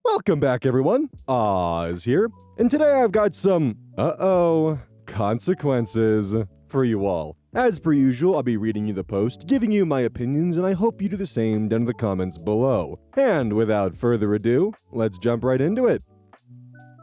Welcome back, everyone. Oz here, and today I've got some consequences for you all. As per usual, I'll be reading you the post, giving you my opinions, and I hope you do the same down in the comments below. And without further ado, let's jump right into it.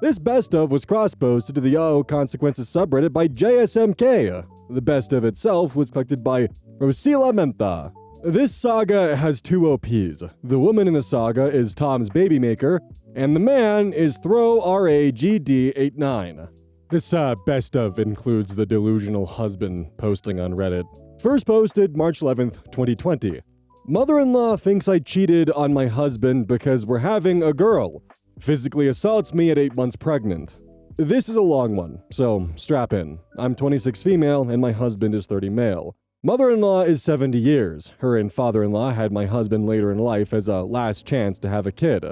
This best of was cross-posted to the UhOhConsequences subreddit by JSMK. The best of itself was collected by Rosila Mentha. This saga has two OPs. The woman in the saga is Tom's babymaker, and the man is ThrowRAGD89. This best of includes the delusional husband posting on Reddit. First posted March 11th, 2020. Mother-in-law thinks I cheated on my husband because we're having a girl. Physically assaults me at 8 months pregnant. This is a long one, so strap in. I'm 26 female and my husband is 30 male. Mother-in-law is 70 years. Her and father-in-law had my husband later in life as a last chance to have a kid.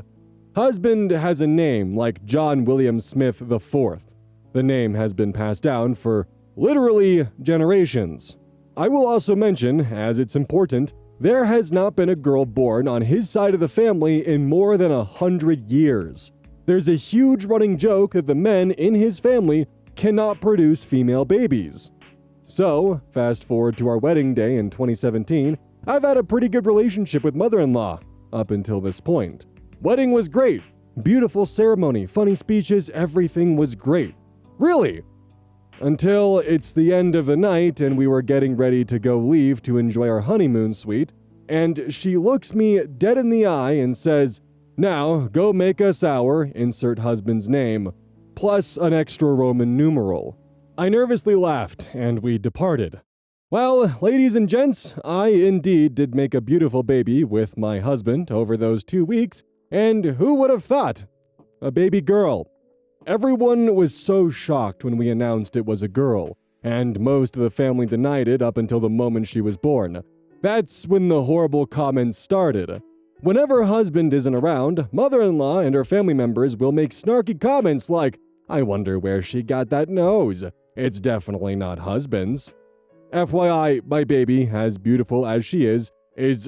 Husband has a name like John William Smith IV. The name has been passed down for literally generations. I will also mention, as it's important, there has not been a girl born on his side of the family in more than 100 years. There's a huge running joke that the men in his family cannot produce female babies. So, fast forward to our wedding day in 2017, I've had a pretty good relationship with mother-in-law, up until this point. Wedding was great. Beautiful ceremony, funny speeches, everything was great. Really. Until it's the end of the night and we were getting ready to go leave to enjoy our honeymoon suite, and she looks me dead in the eye and says, "Now, go make us our," insert husband's name, plus an extra Roman numeral. I nervously laughed, and we departed. Well, ladies and gents, I indeed did make a beautiful baby with my husband over those 2 weeks, and who would have thought? A baby girl. Everyone was so shocked when we announced it was a girl, and most of the family denied it up until the moment she was born. That's when the horrible comments started. Whenever husband isn't around, mother-in-law and her family members will make snarky comments like, "I wonder where she got that nose. It's definitely not husband's." FYI, my baby, as beautiful as she is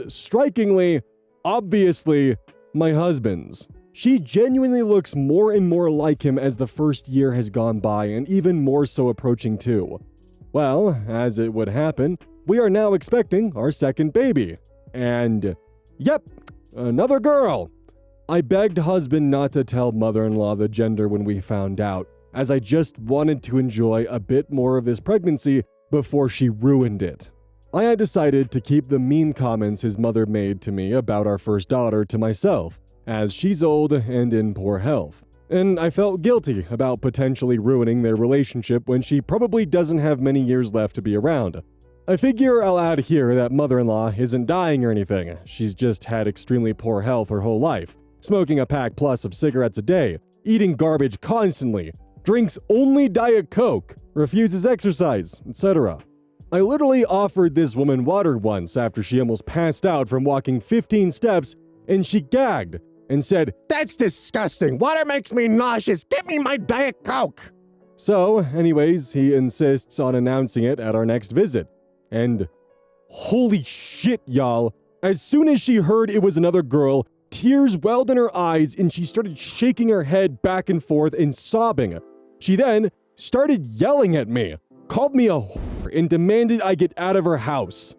strikingly, obviously, my husband's. She genuinely looks more and more like him as the first year has gone by, and even more so approaching 2. Well, as it would happen, we are now expecting our second baby. And, yep, another girl. I begged husband not to tell mother-in-law the gender when we found out, as I just wanted to enjoy a bit more of this pregnancy before she ruined it. I had decided to keep the mean comments his mother made to me about our first daughter to myself, as she's old and in poor health. And I felt guilty about potentially ruining their relationship when she probably doesn't have many years left to be around. I figure I'll add here that mother-in-law isn't dying or anything. She's just had extremely poor health her whole life, smoking a pack plus of cigarettes a day, eating garbage constantly, drinks only Diet Coke, refuses exercise, etc. I literally offered this woman water once after she almost passed out from walking 15 steps, and she gagged and said, "That's disgusting. Water makes me nauseous. Get me my Diet Coke." So, anyways, he insists on announcing it at our next visit. And holy shit, y'all. As soon as she heard it was another girl, tears welled in her eyes and she started shaking her head back and forth and sobbing. She then started yelling at me, called me a whore, and demanded I get out of her house.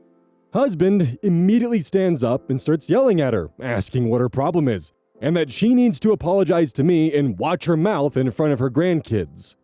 Husband immediately stands up and starts yelling at her, asking what her problem is, and that she needs to apologize to me and watch her mouth in front of her grandkids.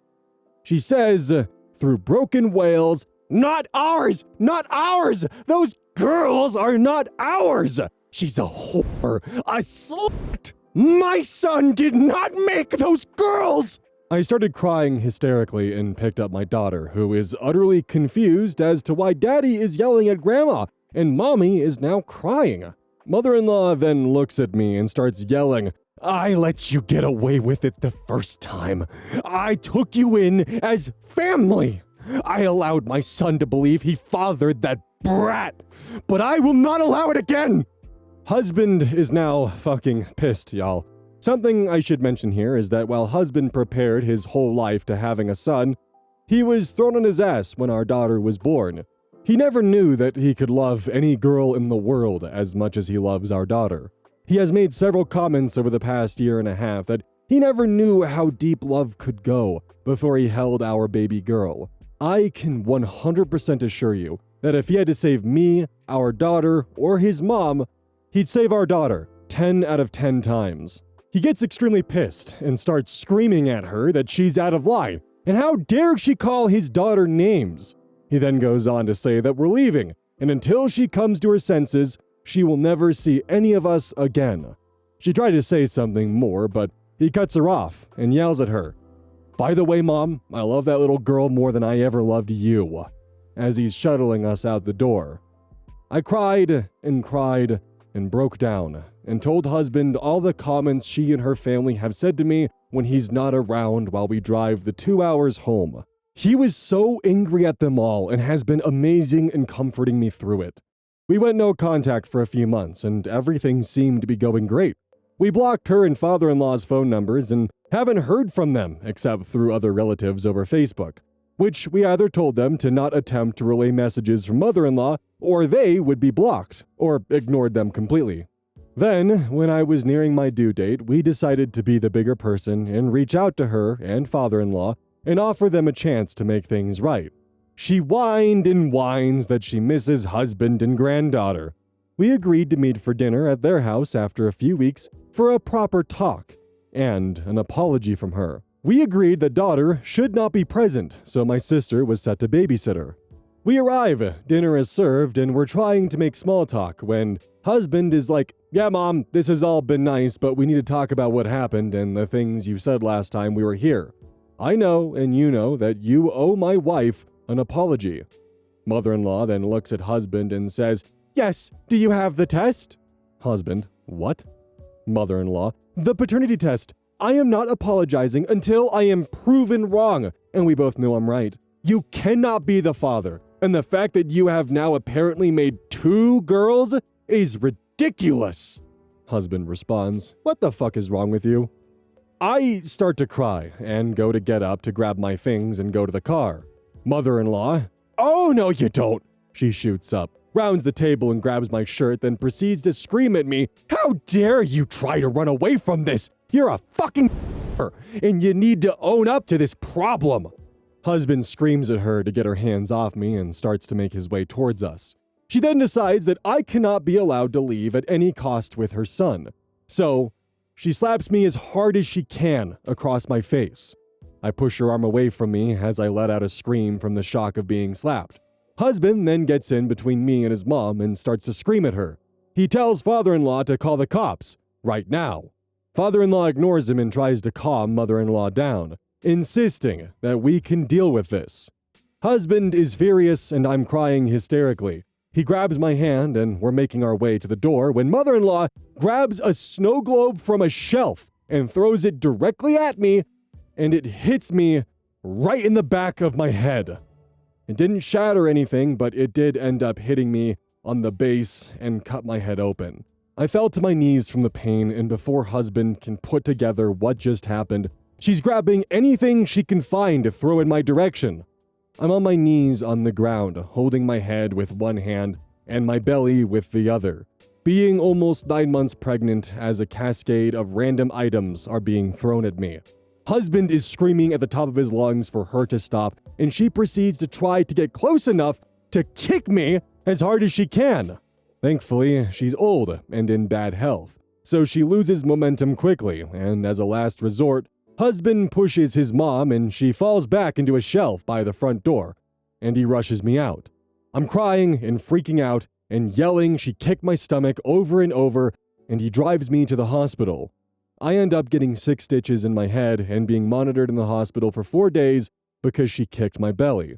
She says, through broken wails, "Not ours! Not ours! Those girls are not ours! She's a whore! A slut! My son did not make those girls!" I started crying hysterically and picked up my daughter, who is utterly confused as to why daddy is yelling at grandma, and mommy is now crying. Mother-in-law then looks at me and starts yelling, "I let you get away with it the first time. I took you in as family. I allowed my son to believe he fathered that brat, but I will not allow it again." Husband is now fucking pissed, y'all. Something I should mention here is that while husband prepared his whole life to having a son, he was thrown on his ass when our daughter was born. He never knew that he could love any girl in the world as much as he loves our daughter. He has made several comments over the past year and a half that he never knew how deep love could go before he held our baby girl. I can 100% assure you that if he had to save me, our daughter, or his mom, he'd save our daughter 10 out of 10 times. He gets extremely pissed and starts screaming at her that she's out of line, and how dare she call his daughter names. He then goes on to say that we're leaving, and until she comes to her senses, she will never see any of us again. She tried to say something more, but he cuts her off and yells at her, "By the way, Mom, I love that little girl more than I ever loved you," as he's shuttling us out the door. I cried and broke down and told husband all the comments she and her family have said to me when he's not around while we drive the 2 hours home. He was so angry at them all and has been amazing in comforting me through it. We went no contact for a few months and everything seemed to be going great. We blocked her and father-in-law's phone numbers and haven't heard from them except through other relatives over Facebook, which we either told them to not attempt to relay messages from mother-in-law or they would be blocked, or ignored them completely. Then, when I was nearing my due date, we decided to be the bigger person and reach out to her and father-in-law and offer them a chance to make things right. She whined and whines that she misses husband and granddaughter. We agreed to meet for dinner at their house after a few weeks for a proper talk and an apology from her. We agreed that daughter should not be present, so my sister was set to babysit her. We arrive, dinner is served, and we're trying to make small talk when husband is like, "Yeah, Mom, this has all been nice, but we need to talk about what happened and the things you said last time we were here. I know, and you know, that you owe my wife an apology." Mother-in-law then looks at husband and says, "Yes, do you have the test?" Husband, "What?" Mother-in-law, "The paternity test. I am not apologizing until I am proven wrong, and we both know I'm right. You cannot be the father, and the fact that you have now apparently made 2 girls is ridiculous." Husband responds, "What the fuck is wrong with you?" I start to cry and go to get up to grab my things and go to the car. Mother-in-law, "Oh, no, you don't." She shoots up, rounds the table and grabs my shirt, then proceeds to scream at me, "How dare you try to run away from this? You're a fucking and you need to own up to this problem." Husband screams at her to get her hands off me and starts to make his way towards us. She then decides that I cannot be allowed to leave at any cost with her son. So, she slaps me as hard as she can across my face. I push her arm away from me as I let out a scream from the shock of being slapped. Husband then gets in between me and his mom and starts to scream at her. He tells father-in-law to call the cops, right now. Father-in-law ignores him and tries to calm mother-in-law down, insisting that we can deal with this. Husband is furious and I'm crying hysterically. He grabs my hand and we're making our way to the door when mother-in-law grabs a snow globe from a shelf and throws it directly at me, and it hits me right in the back of my head. It didn't shatter anything, but it did end up hitting me on the base and cut my head open. I fell to my knees from the pain, and before husband can put together what just happened, she's grabbing anything she can find to throw in my direction. I'm on my knees on the ground, holding my head with one hand and my belly with the other, being almost 9 months pregnant as a cascade of random items are being thrown at me. Husband is screaming at the top of his lungs for her to stop, and she proceeds to try to get close enough to kick me as hard as she can. Thankfully, she's old and in bad health, so she loses momentum quickly, and as a last resort, husband pushes his mom and she falls back into a shelf by the front door, and he rushes me out. I'm crying and freaking out and yelling she kicked my stomach over and over, and he drives me to the hospital. I end up getting 6 stitches in my head and being monitored in the hospital for 4 days because she kicked my belly.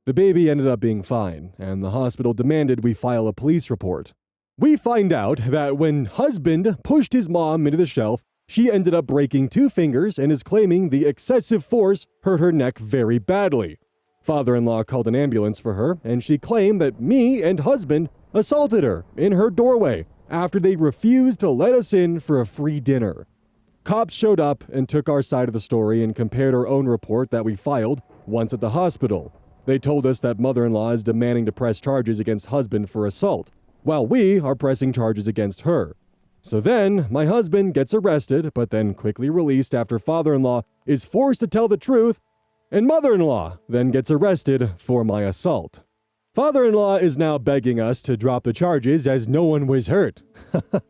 The baby ended up being fine, and the hospital demanded we file a police report. We find out that when husband pushed his mom into the shelf, she ended up breaking 2 fingers and is claiming the excessive force hurt her neck very badly. Father-in-law called an ambulance for her, and she claimed that me and husband assaulted her in her doorway after they refused to let us in for a free dinner. Cops showed up and took our side of the story and compared our own report that we filed once at the hospital. They told us that mother-in-law is demanding to press charges against husband for assault, while we are pressing charges against her. So then, my husband gets arrested, but then quickly released after father-in-law is forced to tell the truth, and mother-in-law then gets arrested for my assault. Father-in-law is now begging us to drop the charges as no one was hurt.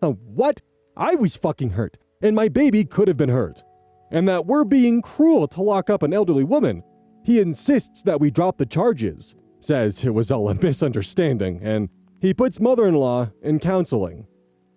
What? I was fucking hurt, and my baby could have been hurt. And that we're being cruel to lock up an elderly woman. He insists that we drop the charges, says it was all a misunderstanding, and he puts mother-in-law in counseling.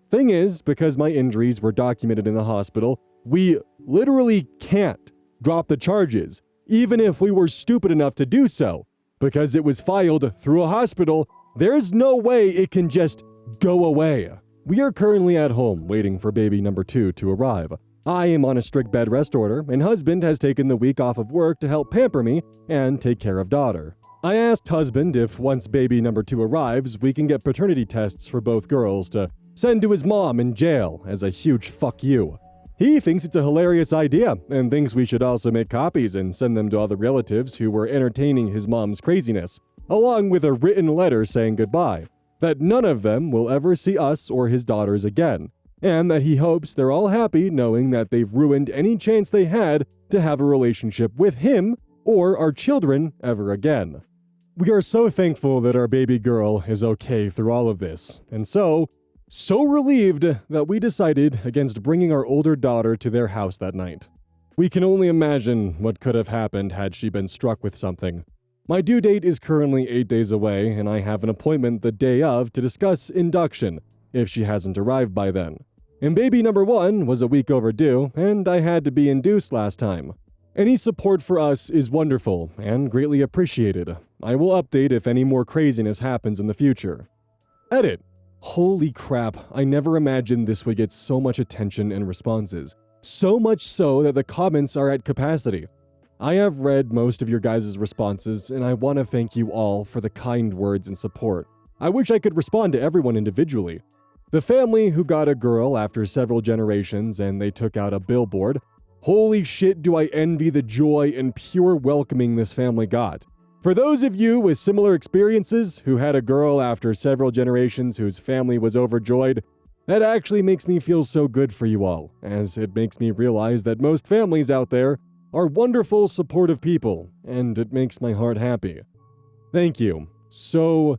Thing is, because my injuries were documented in the hospital, we literally can't drop the charges, even if we were stupid enough to do so. Because it was filed through a hospital, there's no way it can just go away. We are currently at home waiting for baby number 2 to arrive. I am on a strict bed rest order, and husband has taken the week off of work to help pamper me and take care of daughter. I asked husband if once baby number 2 arrives, we can get paternity tests for both girls to send to his mom in jail as a huge fuck you. He thinks it's a hilarious idea and thinks we should also make copies and send them to other relatives who were entertaining his mom's craziness, along with a written letter saying goodbye, that none of them will ever see us or his daughters again, and that he hopes they're all happy knowing that they've ruined any chance they had to have a relationship with him or our children ever again. We are so thankful that our baby girl is okay through all of this, and so relieved that we decided against bringing our older daughter to their house that night. We can only imagine what could have happened had she been struck with something. My due date is currently 8 days away, and I have an appointment the day of to discuss induction, if she hasn't arrived by then. And baby number 1 was a week overdue, and I had to be induced last time. Any support for us is wonderful and greatly appreciated. I will update if any more craziness happens in the future. Edit. Holy crap, I never imagined this would get so much attention and responses. So much so that the comments are at capacity. I have read most of your guys' responses, and I want to thank you all for the kind words and support. I wish I could respond to everyone individually. The family who got a girl after several generations and they took out a billboard. Holy shit, do I envy the joy and pure welcoming this family got. For those of you with similar experiences who had a girl after several generations whose family was overjoyed, that actually makes me feel so good for you all, as it makes me realize that most families out there are wonderful, supportive people, and it makes my heart happy. Thank you so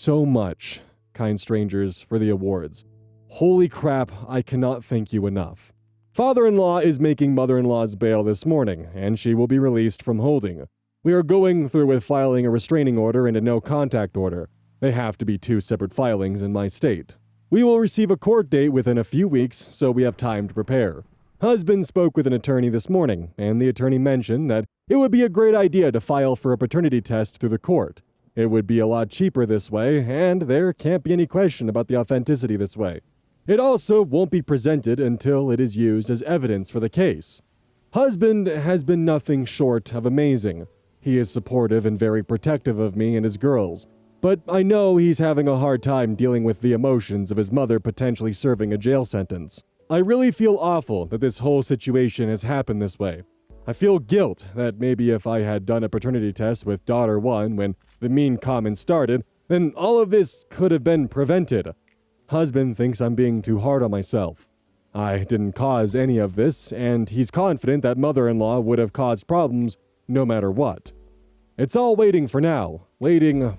much, kind strangers, for the awards. Holy crap, I cannot thank you enough. Father-in-law is making mother-in-law's bail this morning, and she will be released from holding. We are going through with filing a restraining order and a no-contact order. They have to be 2 separate filings in my state. We will receive a court date within a few weeks, so we have time to prepare. Husband spoke with an attorney this morning, and the attorney mentioned that it would be a great idea to file for a paternity test through the court. It would be a lot cheaper this way, and there can't be any question about the authenticity this way. It also won't be presented until it is used as evidence for the case. Husband has been nothing short of amazing. He is supportive and very protective of me and his girls, but I know he's having a hard time dealing with the emotions of his mother potentially serving a jail sentence. I really feel awful that this whole situation has happened this way. I feel guilt that maybe if I had done a paternity test with daughter 1 when the mean comments started, then all of this could have been prevented. Husband thinks I'm being too hard on myself. I didn't cause any of this, and he's confident that mother-in-law would have caused problems no matter what. It's all waiting for now. Waiting for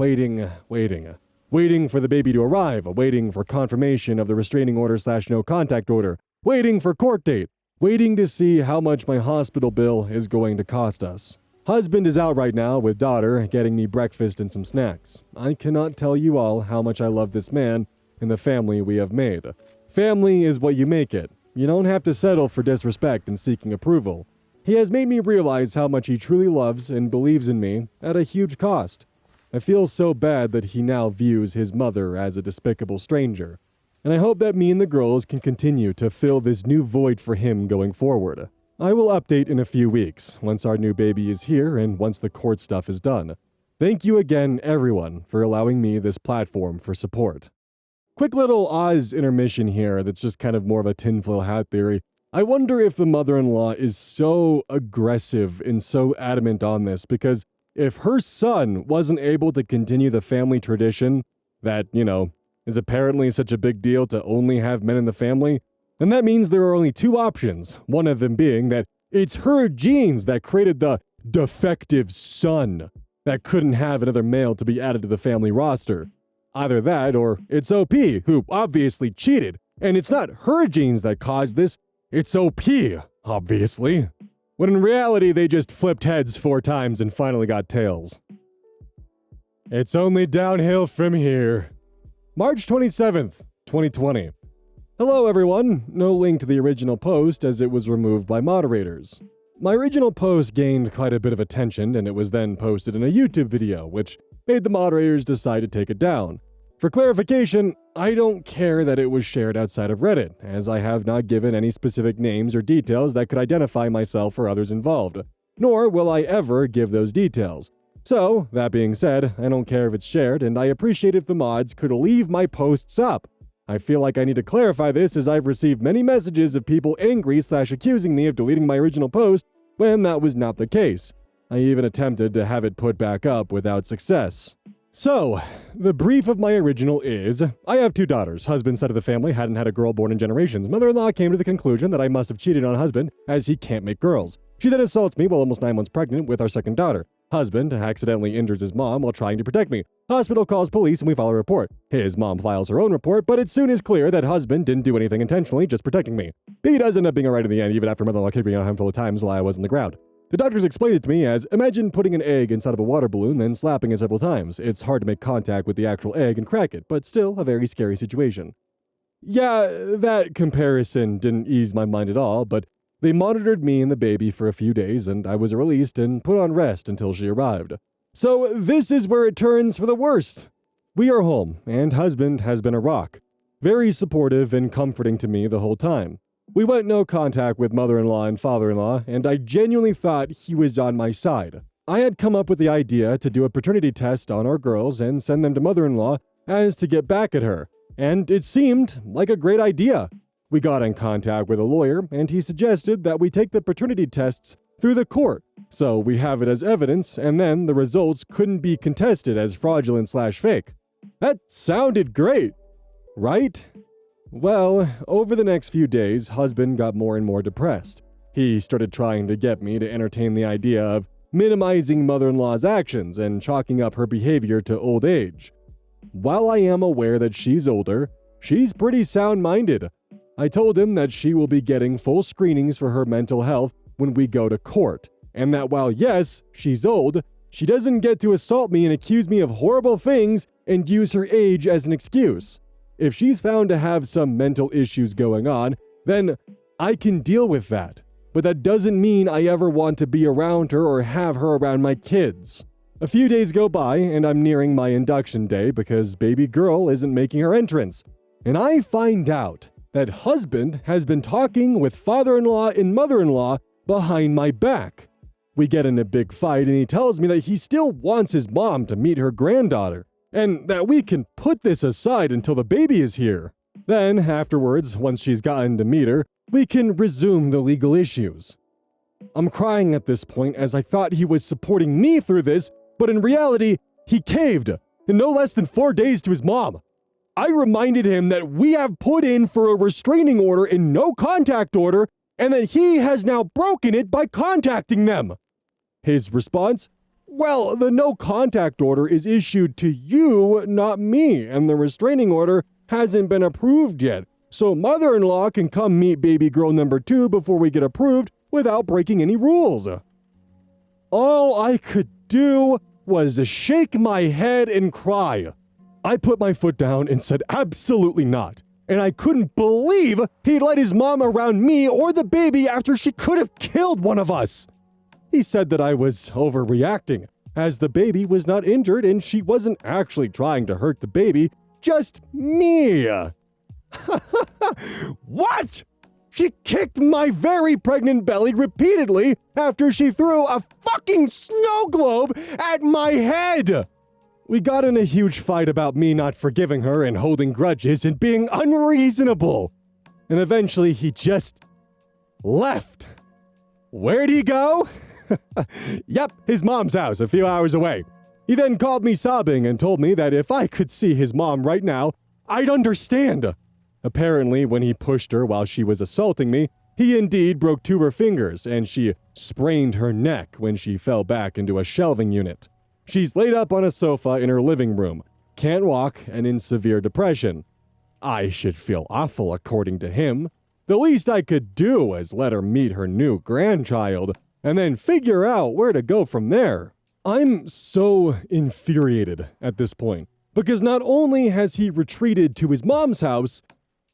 the baby to arrive, waiting for confirmation of the restraining order / no contact order, waiting for court date, waiting to see how much my hospital bill is going to cost us. Husband is out right now with daughter getting me breakfast and some snacks. I cannot tell you all how much I love this man and the family we have made. Family is what you make it. You don't have to settle for disrespect and seeking approval. He has made me realize how much he truly loves and believes in me at a huge cost. I feel so bad that he now views his mother as a despicable stranger, and I hope that me and the girls can continue to fill this new void for him going forward. I will update in a few weeks, once our new baby is here and once the court stuff is done. Thank you again, everyone, for allowing me this platform for support. Quick little Oz intermission here that's just kind of more of a tinfoil hat theory. I wonder if the mother-in-law is so aggressive and so adamant on this because if her son wasn't able to continue the family tradition that, is apparently such a big deal to only have men in the family, then that means there are only two options, one of them being that it's her genes that created the defective son that couldn't have another male to be added to the family roster. Either that, or it's OP, who obviously cheated, and it's not her genes that caused this, it's OP, obviously. When in reality, they just flipped heads 4 times and finally got tails. It's only downhill from here. March 27th, 2020. Hello everyone, no link to the original post as it was removed by moderators. My original post gained quite a bit of attention and it was then posted in a YouTube video, which made the moderators decide to take it down. For clarification, I don't care that it was shared outside of Reddit, as I have not given any specific names or details that could identify myself or others involved, nor will I ever give those details. So, that being said, I don't care if it's shared, and I appreciate if the mods could leave my posts up. I feel like I need to clarify this as I've received many messages of people angry/accusing me of deleting my original post when that was not the case. I even attempted to have it put back up without success. So, the brief of my original is, I have 2 daughters. Husband's side of the family hadn't had a girl born in generations. Mother-in-law came to the conclusion that I must have cheated on husband as he can't make girls. She then assaults me while almost 9 months pregnant with our second daughter. Husband accidentally injures his mom while trying to protect me. Hospital calls police and we file a report. His mom files her own report, but it soon is clear that husband didn't do anything intentionally, just protecting me. Baby does end up being alright in the end, even after mother-in-law kicked me out a handful of times while I was on the ground. The doctors explained it to me as, imagine putting an egg inside of a water balloon, then slapping it several times. It's hard to make contact with the actual egg and crack it, but still a very scary situation. Yeah, that comparison didn't ease my mind at all, but they monitored me and the baby for a few days, and I was released and put on rest until she arrived. So this is where it turns for the worst. We are home, and husband has been a rock. Very supportive and comforting to me the whole time. We went no contact with mother-in-law and father-in-law, and I genuinely thought he was on my side. I had come up with the idea to do a paternity test on our girls and send them to mother-in-law as to get back at her, and it seemed like a great idea. We got in contact with a lawyer, and he suggested that we take the paternity tests through the court, so we have it as evidence, and then the results couldn't be contested as fraudulent/fake. That sounded great, right? Well, over the next few days, husband got more and more depressed. He started trying to get me to entertain the idea of minimizing mother-in-law's actions and chalking up her behavior to old age. While I am aware that she's older, she's pretty sound-minded. I told him that she will be getting full screenings for her mental health when we go to court, and that while yes, she's old, she doesn't get to assault me and accuse me of horrible things and use her age as an excuse. If she's found to have some mental issues going on, then I can deal with that. But that doesn't mean I ever want to be around her or have her around my kids. A few days go by and I'm nearing my induction day because baby girl isn't making her entrance. And I find out that husband has been talking with father-in-law and mother-in-law behind my back. We get in a big fight and he tells me that he still wants his mom to meet her granddaughter, and that we can put this aside until the baby is here. Then, afterwards, once she's gotten to meet her, we can resume the legal issues. I'm crying at this point as I thought he was supporting me through this, but in reality, he caved in no less than 4 days to his mom. I reminded him that we have put in for a restraining order and no contact order, and that he has now broken it by contacting them. His response? Well, the no contact order is issued to you, not me, and the restraining order hasn't been approved yet, so mother-in-law can come meet baby girl number 2 before we get approved without breaking any rules. All I could do was shake my head and cry. I put my foot down and said absolutely not, and I couldn't believe he'd let his mom around me or the baby after she could have killed one of us. He said that I was overreacting, as the baby was not injured and she wasn't actually trying to hurt the baby, just me. What? She kicked my very pregnant belly repeatedly after she threw a fucking snow globe at my head. We got in a huge fight about me not forgiving her and holding grudges and being unreasonable. And eventually he just left. Where'd he go? Yep, his mom's house a few hours away. He then called me sobbing and told me that if I could see his mom right now, I'd understand. Apparently, when he pushed her while she was assaulting me, he indeed broke 2 of her fingers, and she sprained her neck when she fell back into a shelving unit. She's laid up on a sofa in her living room, can't walk, and in severe depression. I should feel awful according to him. The least I could do is let her meet her new grandchild, and then figure out where to go from there. I'm so infuriated at this point, because not only has he retreated to his mom's house,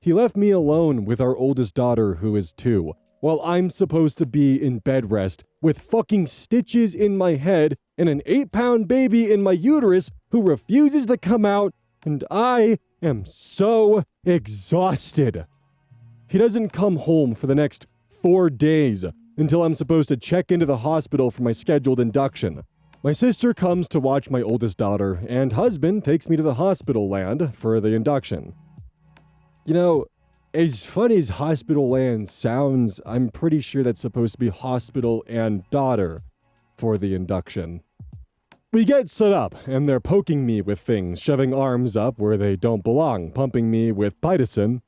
he left me alone with our oldest daughter, who is 2, while I'm supposed to be in bed rest with fucking stitches in my head and an 8-pound baby in my uterus who refuses to come out, and I am so exhausted. He doesn't come home for the next 4 days until I'm supposed to check into the hospital for my scheduled induction. My sister comes to watch my oldest daughter, and husband takes me to the hospital land for the induction. You know, as funny as hospital land sounds, I'm pretty sure that's supposed to be hospital and daughter for the induction. We get set up, and they're poking me with things, shoving arms up where they don't belong, pumping me with Pitocin,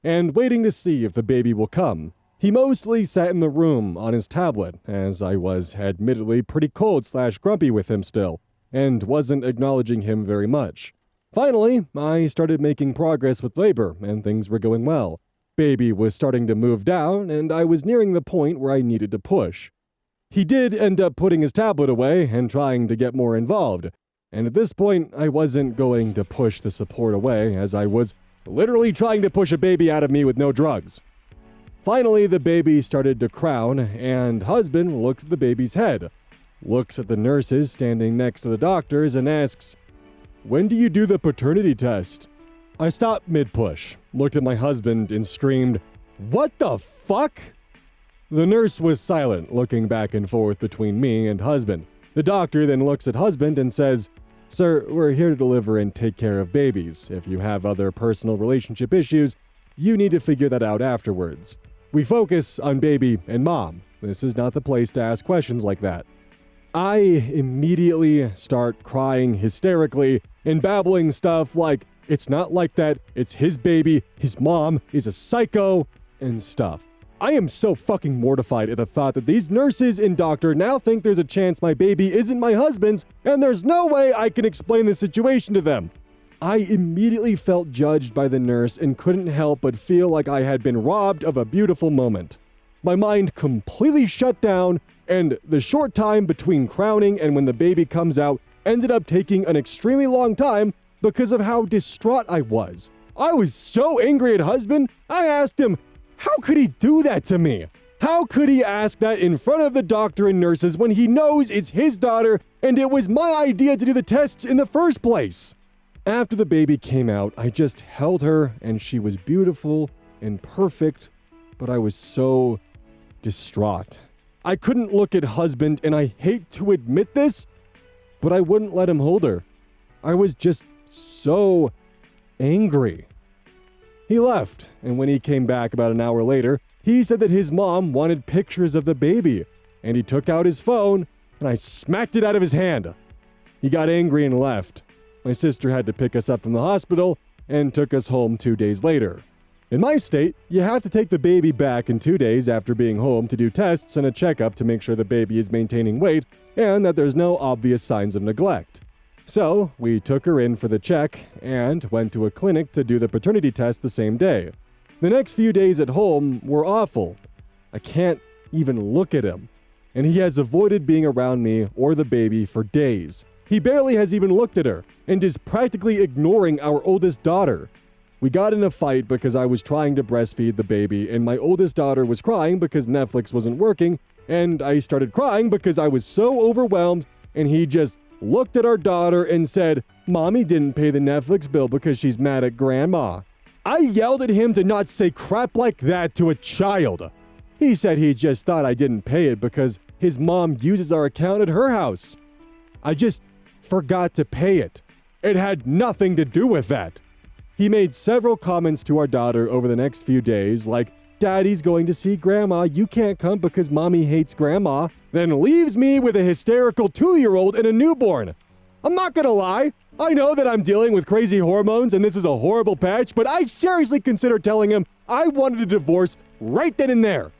and waiting to see if the baby will come. He mostly sat in the room on his tablet, as I was admittedly pretty cold/grumpy with him still, and wasn't acknowledging him very much. Finally, I started making progress with labor, and things were going well. Baby was starting to move down, and I was nearing the point where I needed to push. He did end up putting his tablet away and trying to get more involved, and at this point, I wasn't going to push the support away, as I was literally trying to push a baby out of me with no drugs. Finally, the baby started to crown, and husband looks at the baby's head, looks at the nurses standing next to the doctors, and asks, "When do you do the paternity test?" I stopped mid-push, looked at my husband, and screamed, "What the fuck?" The nurse was silent, looking back and forth between me and husband. The doctor then looks at husband and says, "Sir, we're here to deliver and take care of babies. If you have other personal relationship issues, you need to figure that out afterwards. We focus on baby and mom. This is not the place to ask questions like that." I immediately start crying hysterically and babbling stuff like, "It's not like that, it's his baby, his mom is a psycho," and stuff. I am so fucking mortified at the thought that these nurses and doctor now think there's a chance my baby isn't my husband's, and there's no way I can explain the situation to them. I immediately felt judged by the nurse and couldn't help but feel like I had been robbed of a beautiful moment. My mind completely shut down, and the short time between crowning and when the baby comes out ended up taking an extremely long time because of how distraught I was. I was so angry at husband, I asked him, how could he do that to me? How could he ask that in front of the doctor and nurses when he knows it's his daughter and it was my idea to do the tests in the first place? After the baby came out, I just held her and she was beautiful and perfect, but I was so distraught. I couldn't look at husband, and I hate to admit this, but I wouldn't let him hold her. I was just so angry. He left, and when he came back about an hour later, he said that his mom wanted pictures of the baby, and he took out his phone, and I smacked it out of his hand. He got angry and left. My sister had to pick us up from the hospital and took us home 2 days later. In my state, you have to take the baby back in 2 days after being home to do tests and a checkup to make sure the baby is maintaining weight and that there's no obvious signs of neglect. So, we took her in for the check and went to a clinic to do the paternity test the same day. The next few days at home were awful. I can't even look at him, and he has avoided being around me or the baby for days. He barely has even looked at her and is practically ignoring our oldest daughter. We got in a fight because I was trying to breastfeed the baby, and my oldest daughter was crying because Netflix wasn't working, and I started crying because I was so overwhelmed, and he just looked at our daughter and said, "Mommy didn't pay the Netflix bill because she's mad at grandma." I yelled at him to not say crap like that to a child. He said he just thought I didn't pay it because his mom uses our account at her house. I just forgot to pay it. It had nothing to do with that. He made several comments to our daughter over the next few days, like, "Daddy's going to see grandma, you can't come because mommy hates grandma," then leaves me with a hysterical 2-year-old and a newborn. I'm not gonna lie, I know that I'm dealing with crazy hormones and this is a horrible patch, but I seriously considered telling him I wanted a divorce right then and there.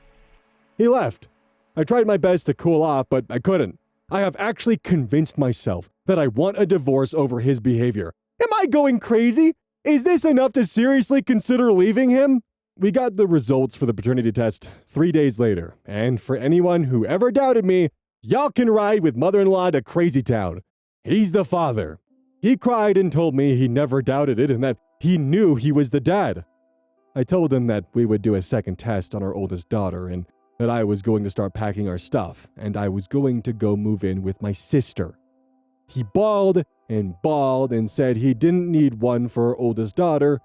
He left. I tried my best to cool off, but I couldn't. I have actually convinced myself that I want a divorce over his behavior. Am I going crazy? Is this enough to seriously consider leaving him? We got the results for the paternity test 3 days later, and for anyone who ever doubted me, y'all can ride with mother-in-law to Crazy Town. He's the father. He cried and told me he never doubted it and that he knew he was the dad. I told him that we would do a second test on our oldest daughter and that I was going to start packing our stuff and I was going to go move in with my sister. He bawled and said he didn't need one for our oldest daughter.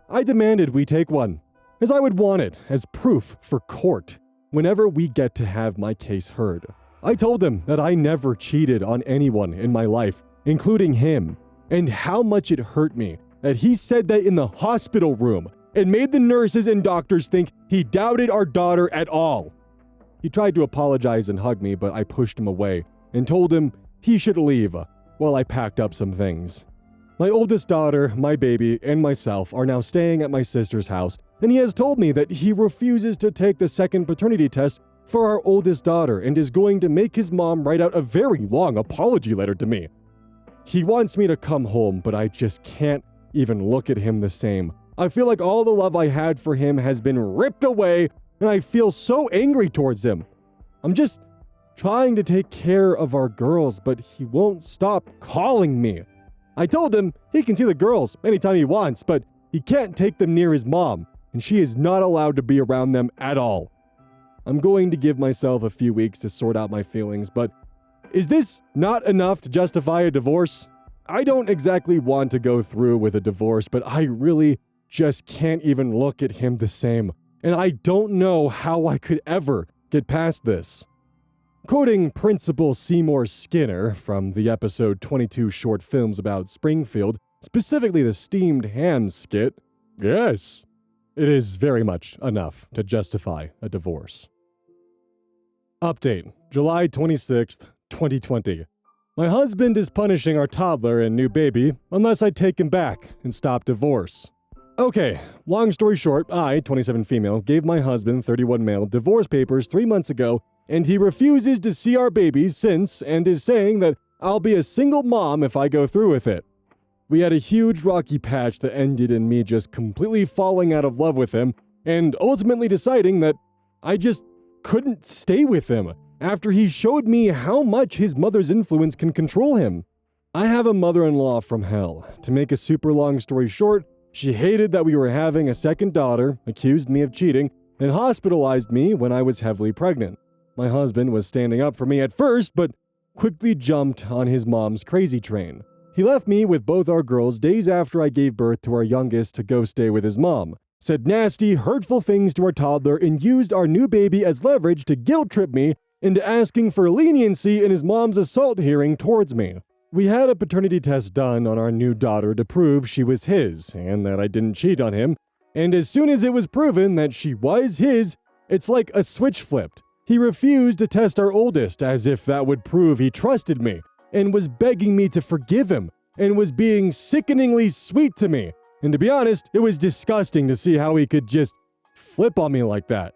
I demanded we take one, as I would want it as proof for court whenever we get to have my case heard. I told him that I never cheated on anyone in my life, including him, and how much it hurt me that he said that in the hospital room and made the nurses and doctors think he doubted our daughter at all. He tried to apologize and hug me, but I pushed him away and told him he should leave while I packed up some things. My oldest daughter, my baby, and myself are now staying at my sister's house, and he has told me that he refuses to take the second paternity test for our oldest daughter and is going to make his mom write out a very long apology letter to me. He wants me to come home, but I just can't even look at him the same. I feel like all the love I had for him has been ripped away, and I feel so angry towards him. I'm just trying to take care of our girls, but he won't stop calling me. I told him he can see the girls anytime he wants, but he can't take them near his mom, and she is not allowed to be around them at all. I'm going to give myself a few weeks to sort out my feelings, but is this not enough to justify a divorce? I don't exactly want to go through with a divorce, but I really just can't even look at him the same, and I don't know how I could ever get past this. Quoting Principal Seymour Skinner from the episode 22 short films about Springfield, specifically the steamed ham skit, yes, it is very much enough to justify a divorce. Update, July 26th, 2020. My husband is punishing our toddler and new baby unless I take him back and stop divorce. Okay, long story short, I, 27 female, gave my husband, 31 male, divorce papers 3 months ago, and he refuses to see our babies since and is saying that I'll be a single mom if I go through with it. We had a huge rocky patch that ended in me just completely falling out of love with him and ultimately deciding that I just couldn't stay with him after he showed me how much his mother's influence can control him. I have a mother-in-law from hell. To make a super long story short, she hated that we were having a second daughter, accused me of cheating, and hospitalized me when I was heavily pregnant. My husband was standing up for me at first, but quickly jumped on his mom's crazy train. He left me with both our girls days after I gave birth to our youngest to go stay with his mom, said nasty, hurtful things to our toddler, and used our new baby as leverage to guilt-trip me into asking for leniency in his mom's assault hearing towards me. We had a paternity test done on our new daughter to prove she was his and that I didn't cheat on him, and as soon as it was proven that she was his, it's like a switch flipped. He refused to test our oldest as if that would prove he trusted me, and was begging me to forgive him, and was being sickeningly sweet to me. And to be honest, it was disgusting to see how he could just flip on me like that.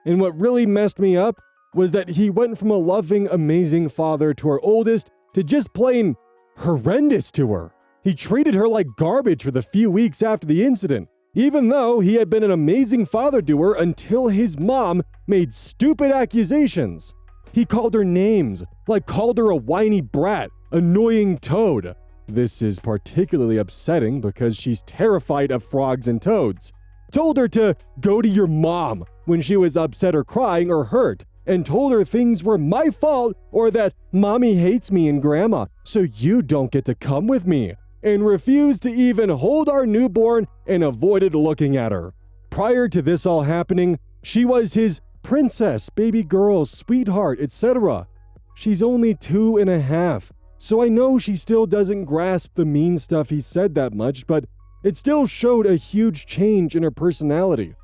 And what really messed me up was that he went from a loving, amazing father to our oldest to just plain horrendous to her. He treated her like garbage for the few weeks after the incident, even though he had been an amazing father to her until his mom made stupid accusations. He called her names, like called her a whiny brat, annoying toad. This is particularly upsetting because she's terrified of frogs and toads. Told her to go to your mom when she was upset or crying or hurt, and told her things were my fault or that mommy hates me and grandma, so you don't get to come with me, and refused to even hold our newborn and avoided looking at her. Prior to this all happening, she was his princess, baby girl, sweetheart, etc. She's only 2.5, so I know she still doesn't grasp the mean stuff he said that much, but it still showed a huge change in her personality.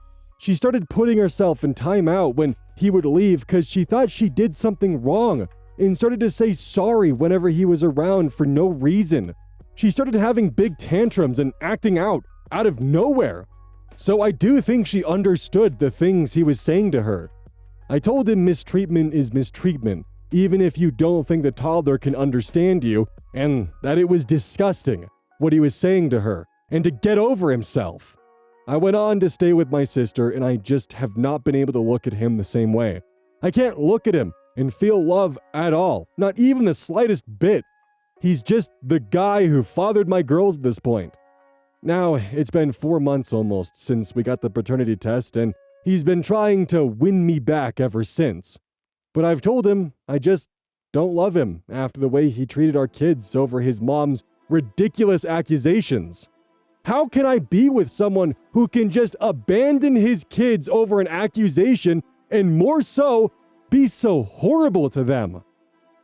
She started putting herself in timeout when he would leave because she thought she did something wrong, and started to say sorry whenever he was around for no reason. She started having big tantrums and acting out of nowhere. So I do think she understood the things he was saying to her. I told him mistreatment is mistreatment, even if you don't think the toddler can understand you, and that it was disgusting what he was saying to her, and to get over himself. I went on to stay with my sister, and I just have not been able to look at him the same way. I can't look at him and feel love at all, not even the slightest bit. He's just the guy who fathered my girls at this point. Now, it's been 4 months almost since we got the paternity test, and he's been trying to win me back ever since. But I've told him I just don't love him after the way he treated our kids over his mom's ridiculous accusations. How can I be with someone who can just abandon his kids over an accusation and more so, be so horrible to them?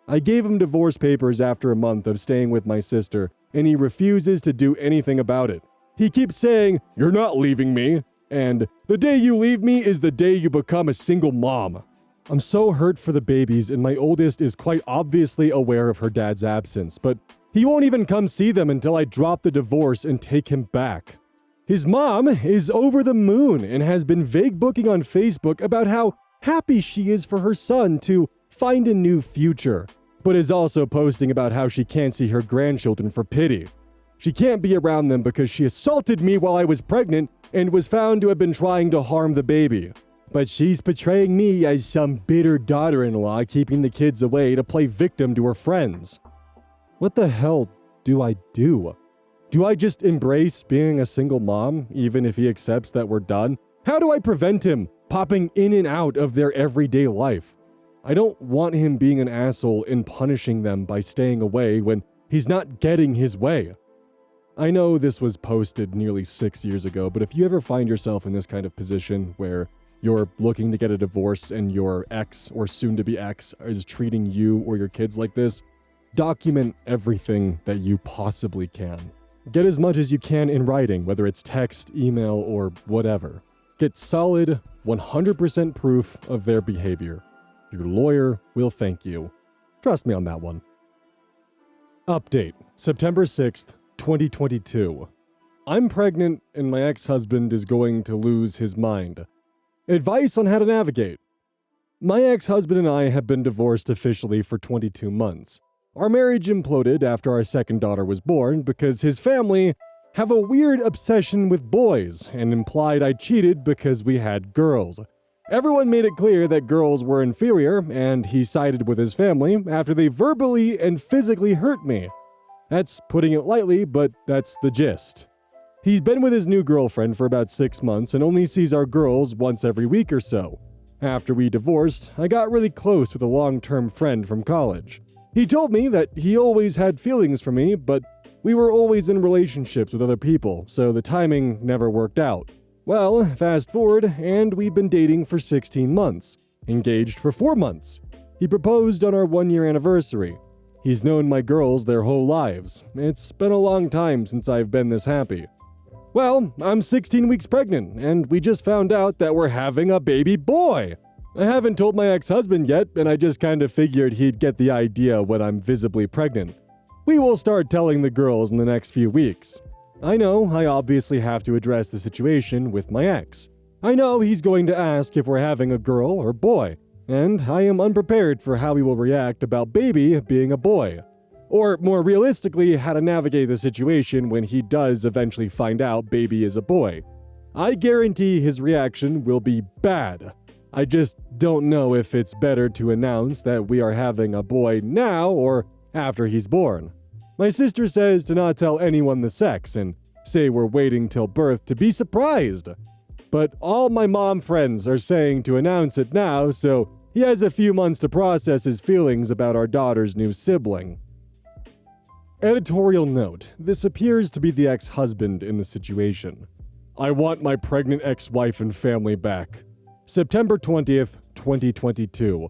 I gave him divorce papers after a month of staying with my sister, and he refuses to do anything about it. He keeps saying, "You're not leaving me," and "The day you leave me is the day you become a single mom." I'm so hurt for the babies, and my oldest is quite obviously aware of her dad's absence, but he won't even come see them until I drop the divorce and take him back. His mom is over the moon and has been vague booking on Facebook about how happy she is for her son to find a new future, but is also posting about how she can't see her grandchildren for pity. She can't be around them because she assaulted me while I was pregnant and was found to have been trying to harm the baby. But she's portraying me as some bitter daughter-in-law keeping the kids away to play victim to her friends. What the hell do I do? Do I just embrace being a single mom, even if he accepts that we're done? How do I prevent him popping in and out of their everyday life? I don't want him being an asshole and punishing them by staying away when he's not getting his way. I know this was posted nearly 6 years ago, but if you ever find yourself in this kind of position where you're looking to get a divorce and your ex or soon-to-be ex is treating you or your kids like this, document everything that you possibly can. Get as much as you can in writing, whether it's text, email, or whatever. Get solid, 100% proof of their behavior. Your lawyer will thank you. Trust me on that one. Update, September 6th, 2022. I'm pregnant and my ex-husband is going to lose his mind. Advice on how to navigate. My ex-husband and I have been divorced officially for 22 months. Our marriage imploded after our second daughter was born because his family have a weird obsession with boys and implied I cheated because we had girls. Everyone made it clear that girls were inferior, and he sided with his family after they verbally and physically hurt me. That's putting it lightly, but that's the gist. He's been with his new girlfriend for about 6 months and only sees our girls once every week or so. After we divorced, I got really close with a long-term friend from college. He told me that he always had feelings for me, but we were always in relationships with other people, so the timing never worked out. Well, fast forward, and we've been dating for 16 months, engaged for 4 months. He proposed on our 1-year anniversary. He's known my girls their whole lives. It's been a long time since I've been this happy. Well, I'm 16 weeks pregnant, and we just found out that we're having a baby boy. I haven't told my ex-husband yet, and I just kind of figured he'd get the idea when I'm visibly pregnant. We will start telling the girls in the next few weeks. I know I obviously have to address the situation with my ex. I know he's going to ask if we're having a girl or boy, and I am unprepared for how he will react about baby being a boy. Or more realistically, how to navigate the situation when he does eventually find out baby is a boy. I guarantee his reaction will be bad. I just don't know if it's better to announce that we are having a boy now or after he's born. My sister says to not tell anyone the sex and say we're waiting till birth to be surprised. But all my mom friends are saying to announce it now, so he has a few months to process his feelings about our daughter's new sibling. Editorial note: this appears to be the ex-husband in the situation. I want my pregnant ex-wife and family back. September 20th, 2022.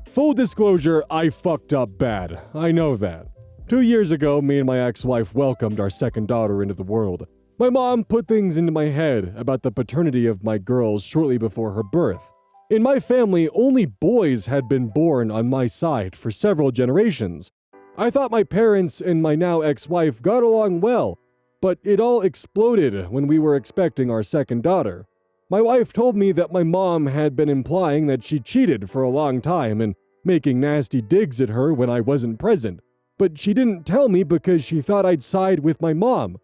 Full disclosure, I fucked up bad. I know that. 2 years ago, me and my ex-wife welcomed our second daughter into the world. My mom put things into my head about the paternity of my girls shortly before her birth. In my family, only boys had been born on my side for several generations. I thought my parents and my now ex-wife got along well, but it all exploded when we were expecting our second daughter. My wife told me that my mom had been implying that she cheated for a long time and making nasty digs at her when I wasn't present, but she didn't tell me because she thought I'd side with my mom.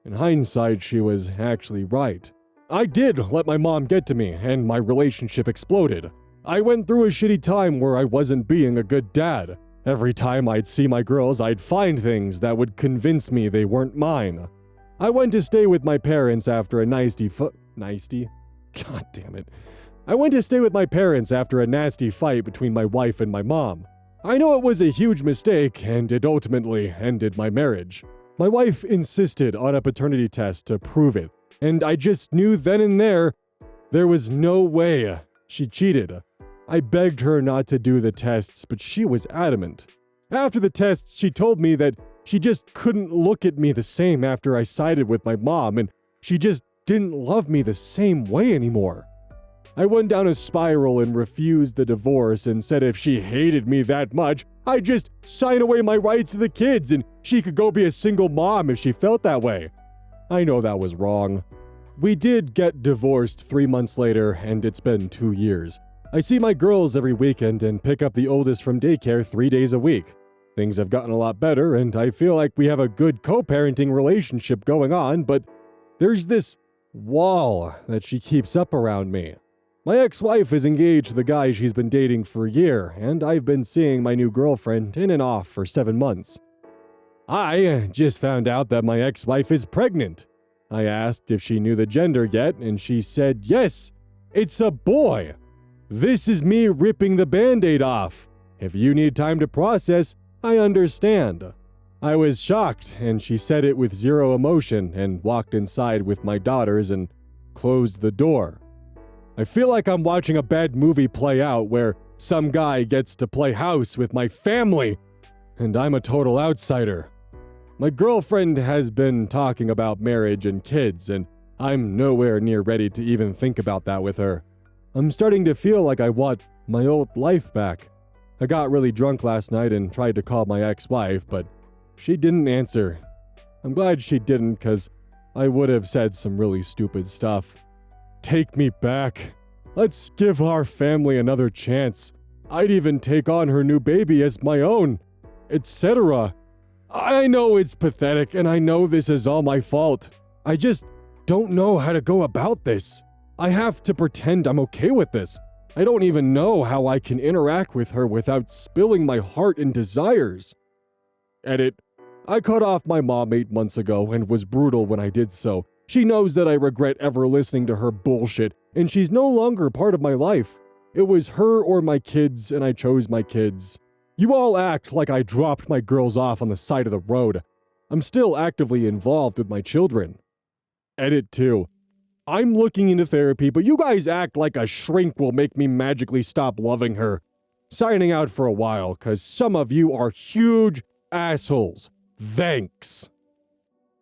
In hindsight, she was actually right. I did let my mom get to me, and my relationship exploded. I went through a shitty time where I wasn't being a good dad. Every time I'd see my girls, I'd find things that would convince me they weren't mine. I went to stay with my parents after a nasty God damn it. I went to stay with my parents after a nasty fight between my wife and my mom. I know it was a huge mistake, and it ultimately ended my marriage. My wife insisted on a paternity test to prove it, and I just knew then and there was no way she cheated. I begged her not to do the tests, but she was adamant. After the tests, she told me that she just couldn't look at me the same after I sided with my mom, and she just didn't love me the same way anymore. I went down a spiral and refused the divorce and said if she hated me that much, I'd just sign away my rights to the kids and she could go be a single mom if she felt that way. I know that was wrong. We did get divorced 3 months later, and it's been 2 years. I see my girls every weekend and pick up the oldest from daycare 3 days a week. Things have gotten a lot better, and I feel like we have a good co-parenting relationship going on, but there's this wall that she keeps up around me. My ex-wife is engaged to the guy she's been dating for a year, and I've been seeing my new girlfriend in and off for 7 months. I just found out that my ex-wife is pregnant. I asked if she knew the gender yet, and she said, yes, it's a boy. This is me ripping the Band-Aid off. If you need time to process, I understand. I was shocked, and she said it with zero emotion and walked inside with my daughters and closed the door. I feel like I'm watching a bad movie play out where some guy gets to play house with my family, and I'm a total outsider. My girlfriend has been talking about marriage and kids, and I'm nowhere near ready to even think about that with her. I'm starting to feel like I want my old life back. I got really drunk last night and tried to call my ex-wife, but she didn't answer. I'm glad she didn't, because I would have said some really stupid stuff. Take me back. Let's give our family another chance. I'd even take on her new baby as my own, etc. I know it's pathetic, and I know this is all my fault. I just don't know how to go about this. I have to pretend I'm okay with this. I don't even know how I can interact with her without spilling my heart and desires. Edit. I cut off my mom 8 months ago and was brutal when I did so. She knows that I regret ever listening to her bullshit, and she's no longer part of my life. It was her or my kids, and I chose my kids. You all act like I dropped my girls off on the side of the road. I'm still actively involved with my children. Edit 2. I'm looking into therapy, but you guys act like a shrink will make me magically stop loving her. Signing out for a while, cause some of you are huge assholes. Thanks.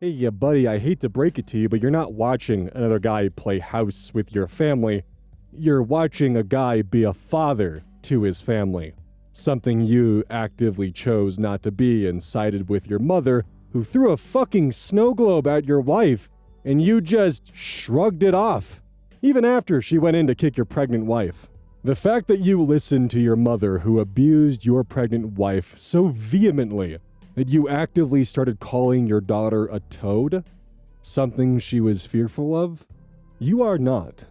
Hey, yeah, buddy, I hate to break it to you, but you're not watching another guy play house with your family. You're watching a guy be a father to his family. Something you actively chose not to be, and sided with your mother, who threw a fucking snow globe at your wife, and you just shrugged it off, even after she went in to kick your pregnant wife. The fact that you listened to your mother, who abused your pregnant wife so vehemently that you actively started calling your daughter a toad, something she was fearful of, you are not,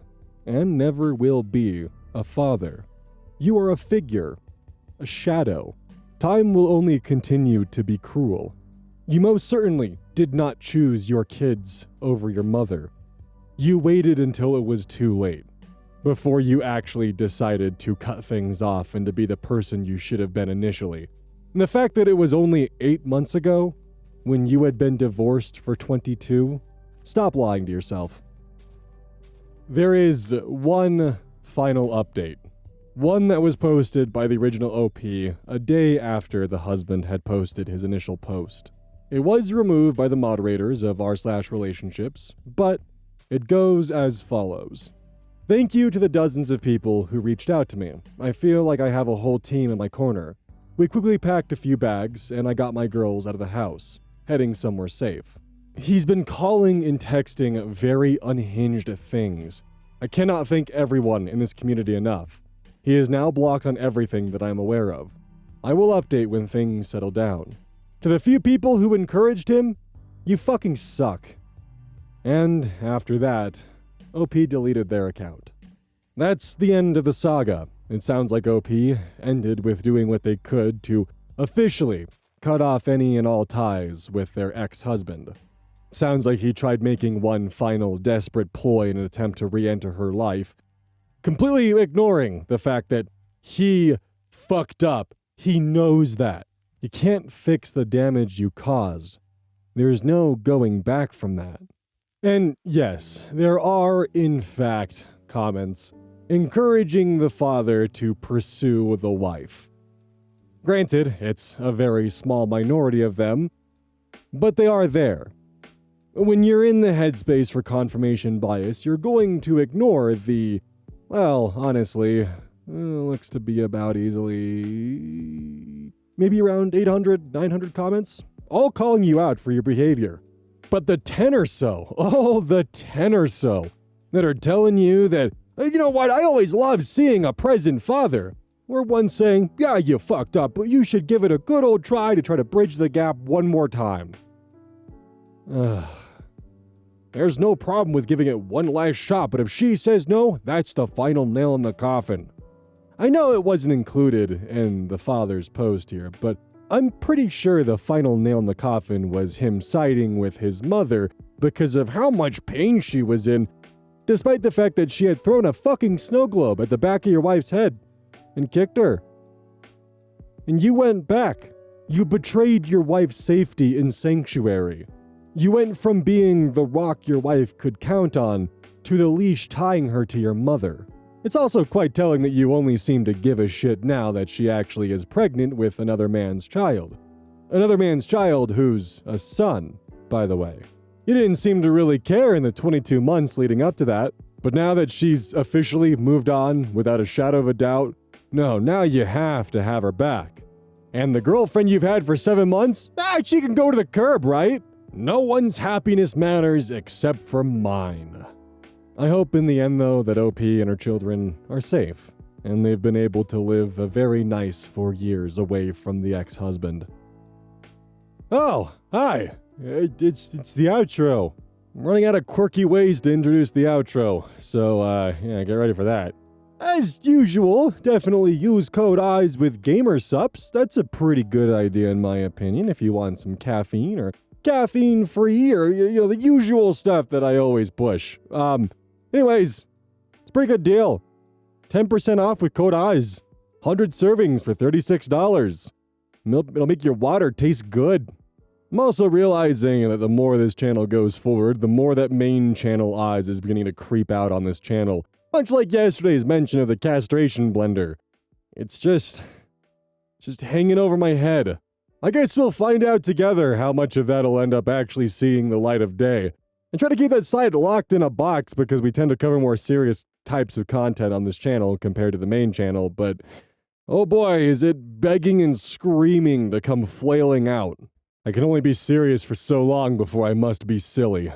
and never will be, a father. You are a figure, a shadow. Time will only continue to be cruel. You most certainly did not choose your kids over your mother. You waited until it was too late, before you actually decided to cut things off and to be the person you should have been initially. And the fact that it was only 8 months ago, when you had been divorced for 22, stop lying to yourself. There is one final update. One that was posted by the original OP a day after the husband had posted his initial post. It was removed by the moderators of r/relationships, but it goes as follows. Thank you to the dozens of people who reached out to me. I feel like I have a whole team in my corner. We quickly packed a few bags, and I got my girls out of the house, heading somewhere safe. He's been calling and texting very unhinged things. I cannot thank everyone in this community enough. He is now blocked on everything that I am aware of. I will update when things settle down. To the few people who encouraged him, you fucking suck. And after that, OP deleted their account. That's the end of the saga. It sounds like OP ended with doing what they could to officially cut off any and all ties with their ex-husband. Sounds like he tried making one final desperate ploy in an attempt to re-enter her life, completely ignoring the fact that he fucked up. He knows that. You can't fix the damage you caused. There's no going back from that. And yes, there are, in fact, comments encouraging the father to pursue the wife. Granted, it's a very small minority of them, but they are there. When you're in the headspace for confirmation bias, you're going to ignore the, well, honestly, looks to be about easily maybe around 800, 900 comments, all calling you out for your behavior. But the 10 or so, the 10 or so, that are telling you that, you know what, I always loved seeing a present father. Or one saying, yeah, you fucked up, but you should give it a good old try to bridge the gap one more time. There's no problem with giving it one last shot, but if she says no, that's the final nail in the coffin. I know it wasn't included in the father's post here, but I'm pretty sure the final nail in the coffin was him siding with his mother because of how much pain she was in, despite the fact that she had thrown a fucking snow globe at the back of your wife's head and kicked her. And you went back. You betrayed your wife's safety in sanctuary. You went from being the rock your wife could count on to the leash tying her to your mother. It's also quite telling that you only seem to give a shit now that she actually is pregnant with another man's child. Another man's child who's a son, by the way. You didn't seem to really care in the 22 months leading up to that, but now that she's officially moved on without a shadow of a doubt, no, now you have to have her back. And the girlfriend you've had for 7 months? She can go to the curb, right? No one's happiness matters except for mine. I hope in the end, though, that OP and her children are safe, and they've been able to live a very nice 4 years away from the ex-husband. Oh, hi. It's the outro. I'm running out of quirky ways to introduce the outro, so, yeah, get ready for that. As usual, definitely use code EYES with GamerSups. That's a pretty good idea in my opinion if you want some caffeine or caffeine-free or, the usual stuff that I always push. Anyways, it's a pretty good deal. 10% off with code EYES. 100 servings for $36. It'll make your water taste good. I'm also realizing that the more this channel goes forward, the more that main channel EYES is beginning to creep out on this channel. Much like yesterday's mention of the castration blender. It's just hanging over my head. I guess we'll find out together how much of that'll end up actually seeing the light of day. And try to keep that site locked in a box because we tend to cover more serious types of content on this channel compared to the main channel, but oh boy, is it begging and screaming to come flailing out. I can only be serious for so long before I must be silly.